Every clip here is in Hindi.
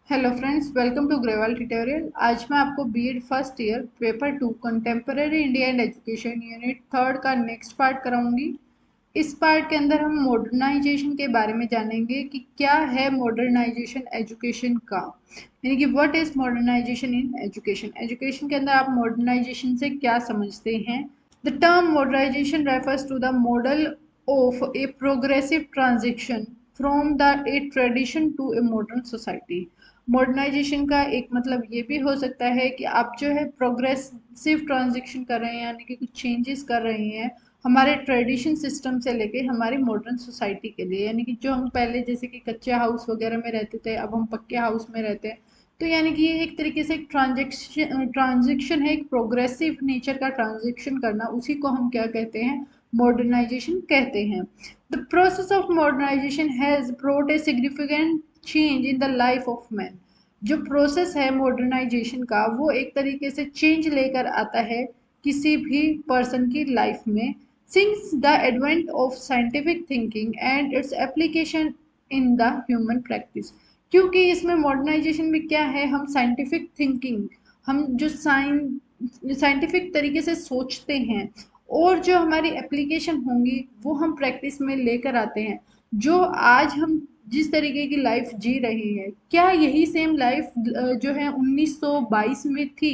Hello friends, welcome to Grewal tutorial. आज मैं आपको BEd first year paper 2 contemporary India and education unit third का नेक्स्ट पार्ट कराऊंगी। इस पार्ट के अंदर हम मॉडर्नाइजेशन के बारे में जानेंगे कि क्या है मॉडर्नाइजेशन एजुकेशन का, यानी कि what is modernisation in education. Education के अंदर आप मॉडर्नाइजेशन से क्या समझते हैं। The term modernisation refers to the model of a progressive transition from the a tradition to a modern society. Modernisation का एक मतलब ये भी हो सकता है कि आप जो है प्रोग्रेसिव ट्रांजिशन कर रहे हैं, यानी कि कुछ चेंजेस कर रहे हैं हमारे ट्रेडिशन सिस्टम से लेके हमारी मॉडर्न सोसाइटी के लिए। यानी कि जो हम पहले जैसे कि कच्चे हाउस वगैरह में रहते थे, अब हम पक्के हाउस में रहते हैं। तो यानी कि ये एक तरीके से एक ट्रांजेक्शन है, एक प्रोग्रेसिव नेचर का ट्रांजेक्शन करना, उसी को हम क्या कहते हैं, मॉडर्नाइजेशन कहते हैं। The process of modernisation has brought a significant change in the life of man. जो प्रोसेस है मॉडर्नाइजेशन का, वो एक तरीके से चेंज लेकर आता है किसी भी पर्सन की लाइफ में, since the advent of scientific thinking and its application in the human practice. क्योंकि इसमें मॉडर्नाइजेशन में क्या है, हम साइंटिफिक थिंकिंग, हम जो साइंटिफिक तरीके से सोचते हैं और जो हमारी एप्लीकेशन होंगी वो हम प्रैक्टिस में लेकर आते हैं। जो आज हम जिस तरीके की लाइफ जी रहे हैं, क्या यही सेम लाइफ जो है 1922 में थी?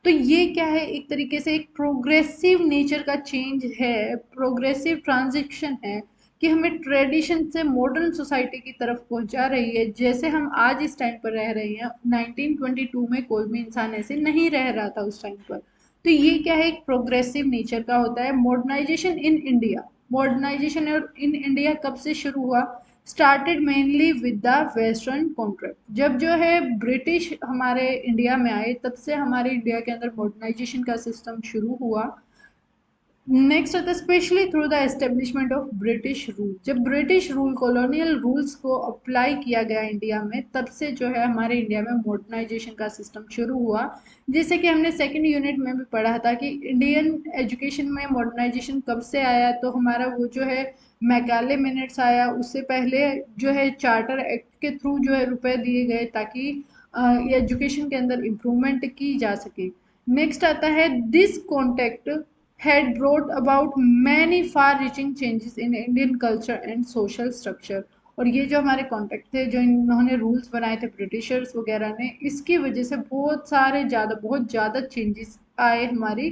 तो ये क्या है, एक तरीके से एक प्रोग्रेसिव नेचर का चेंज है, प्रोग्रेसिव ट्रांजिशन है कि हमें ट्रेडिशन से मॉडर्न सोसाइटी की तरफ पहुंचा रही है। जैसे हम आज इस टाइम पर रह रहे हैं, 1922 में कोई भी इंसान ऐसे नहीं रह रहा था उस टाइम पर। तो ये क्या है, एक प्रोग्रेसिव नेचर का होता है। Modernisation in India, modernisation in India कब से शुरू हुआ? Started mainly with the western contract. जब जो है ब्रिटिश हमारे इंडिया में आए, तब से हमारे इंडिया के अंदर मॉडर्नाइजेशन का सिस्टम शुरू हुआ। नेक्स्ट आता है specially through the establishment of British rule. जब ब्रिटिश रूल, कॉलोनियल रूल्स को अप्लाई किया गया इंडिया में, तब से जो है हमारे इंडिया में मॉडर्नाइजेशन का सिस्टम शुरू हुआ। जैसे कि हमने सेकंड यूनिट में भी पढ़ा था कि इंडियन एजुकेशन में मॉडर्नाइजेशन कब से आया, तो हमारा वो जो है मैकाले मिनट्स आया। उससे पहले जो है चार्टर एक्ट के थ्रू जो है रुपए दिए गए ताकि एजुकेशन के अंदर इम्प्रूवमेंट की जा सके। नेक्स्ट आता है this contact had brought about many far-reaching changes in Indian culture and social structure। और ये जो हमारे कॉन्टेक्ट थे, जो इन्होंने रूल्स बनाए थे ब्रिटिशर्स वगैरह ने, इसकी वजह से बहुत ज़्यादा चेंजेस आए हमारी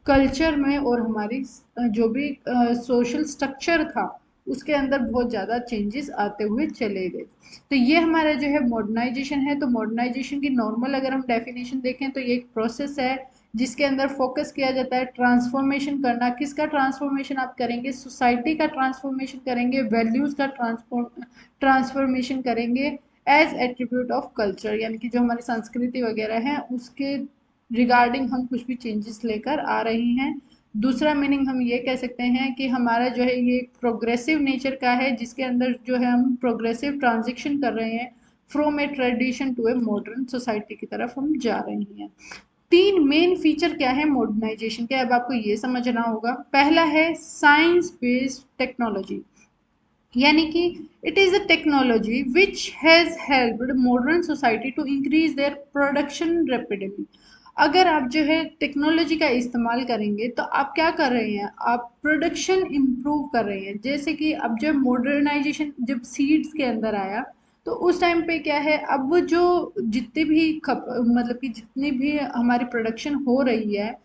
कल्चर में, और हमारी जो भी सोशल स्ट्रक्चर था उसके अंदर बहुत ज़्यादा चेंजेस आते हुए चले गए। तो ये हमारा जो है मॉडर्नाइजेशन है। तो मॉडर्नाइजेशन की नॉर्मल अगर हम डेफिनेशन देखें तो ये एक प्रोसेस है जिसके अंदर फोकस किया जाता है ट्रांसफॉर्मेशन करना। किसका ट्रांसफॉर्मेशन आप करेंगे? सोसाइटी का ट्रांसफॉर्मेशन करेंगे, वैल्यूज का ट्रांसफॉर्मेशन करेंगे एज एट्रीब्यूट ऑफ कल्चर, यानी कि जो हमारी संस्कृति वगैरह है उसके रिगार्डिंग हम कुछ भी चेंजेस लेकर आ रहे हैं। दूसरा मीनिंग हम ये कह सकते हैं कि हमारा जो है ये प्रोग्रेसिव नेचर का है, जिसके अंदर जो है हम प्रोग्रेसिव ट्रांजिशन कर रहे हैं, from a tradition to a modern society की तरफ हम जा रहे हैं। तीन मेन फीचर क्या है मॉडर्नाइजेशन के, अब आपको ये समझना होगा। पहला है साइंस बेस्ड टेक्नोलॉजी, यानी कि it is a technology which has helped modern society to increase their production rapidly. अगर आप जो है टेक्नोलॉजी का इस्तेमाल करेंगे तो आप क्या कर रहे हैं, आप प्रोडक्शन इम्प्रूव कर रहे हैं। जैसे कि अब जब मॉडर्नाइजेशन जब सीड्स के अंदर आया, तो उस टाइम पे क्या है, अब जो जितनी भी मतलब कि जितनी भी हमारी प्रोडक्शन हो रही है,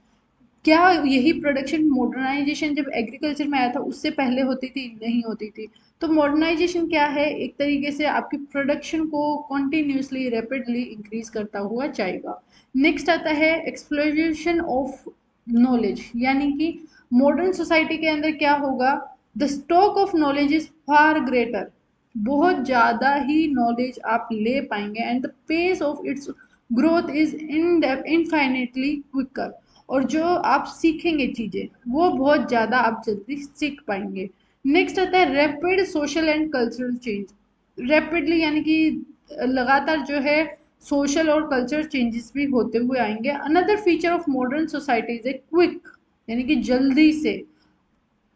क्या यही प्रोडक्शन मॉडर्नाइजेशन जब एग्रीकल्चर में आया था उससे पहले होती थी? नहीं होती थी। तो मॉडर्नाइजेशन क्या है, एक तरीके से आपकी प्रोडक्शन को कॉन्टिन्यूसली रैपिडली इंक्रीज करता हुआ जाएगा। नेक्स्ट आता है एक्सप्लोरेशन ऑफ नॉलेज, यानी कि मॉडर्न सोसाइटी के अंदर क्या होगा, the stock of knowledge is far greater. बहुत ज़्यादा ही नॉलेज आप ले पाएंगे, and the pace of its growth is infinitely quicker. और जो आप सीखेंगे चीज़ें वो बहुत ज़्यादा आप जल्दी सीख पाएंगे। नेक्स्ट आता है rapid social and cultural change. Rapidly यानी कि लगातार जो है सोशल और कल्चरल चेंजेस भी होते हुए आएंगे। Another feature of modern society is a quick, यानी कि जल्दी से,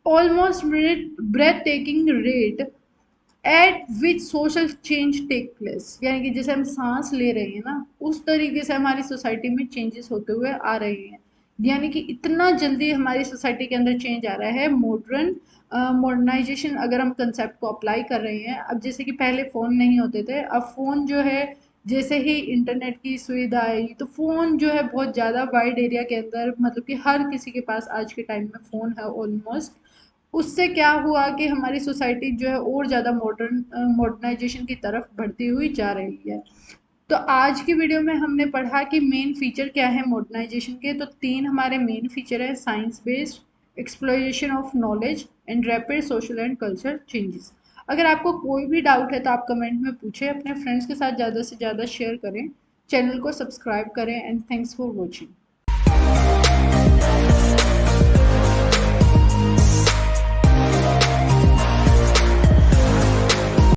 almost breath taking rate at which social change take place, यानी कि जैसे हम सांस ले रहे हैं ना, उस तरीके से हमारी सोसाइटी में चेंजेस होते हुए आ रहे हैं। यानी कि इतना जल्दी हमारी सोसाइटी के अंदर चेंज आ रहा है। मॉडर्नाइजेशन अगर हम कंसेप्ट को अप्लाई कर रहे हैं, अब जैसे कि पहले फ़ोन नहीं होते थे, अब फ़ोन जो है जैसे ही इंटरनेट की सुविधा आई तो फ़ोन जो है बहुत ज़्यादा वाइड एरिया के अंदर, मतलब कि हर किसी के पास आज के टाइम में फ़ोन है ऑलमोस्ट। उससे क्या हुआ कि हमारी सोसाइटी जो है और ज़्यादा मॉडर्नाइजेशन की तरफ बढ़ती हुई जा रही है। तो आज की वीडियो में हमने पढ़ा कि मेन फीचर क्या है मॉडर्नाइजेशन के। तो तीन हमारे मेन फीचर है: science based, exploration of knowledge and rapid social and culture changes. अगर आपको कोई भी डाउट है तो आप कमेंट में पूछें, अपने फ्रेंड्स के साथ ज़्यादा से ज़्यादा शेयर करें, चैनल को सब्सक्राइब करें, एंड थैंक्स फॉर वॉचिंग।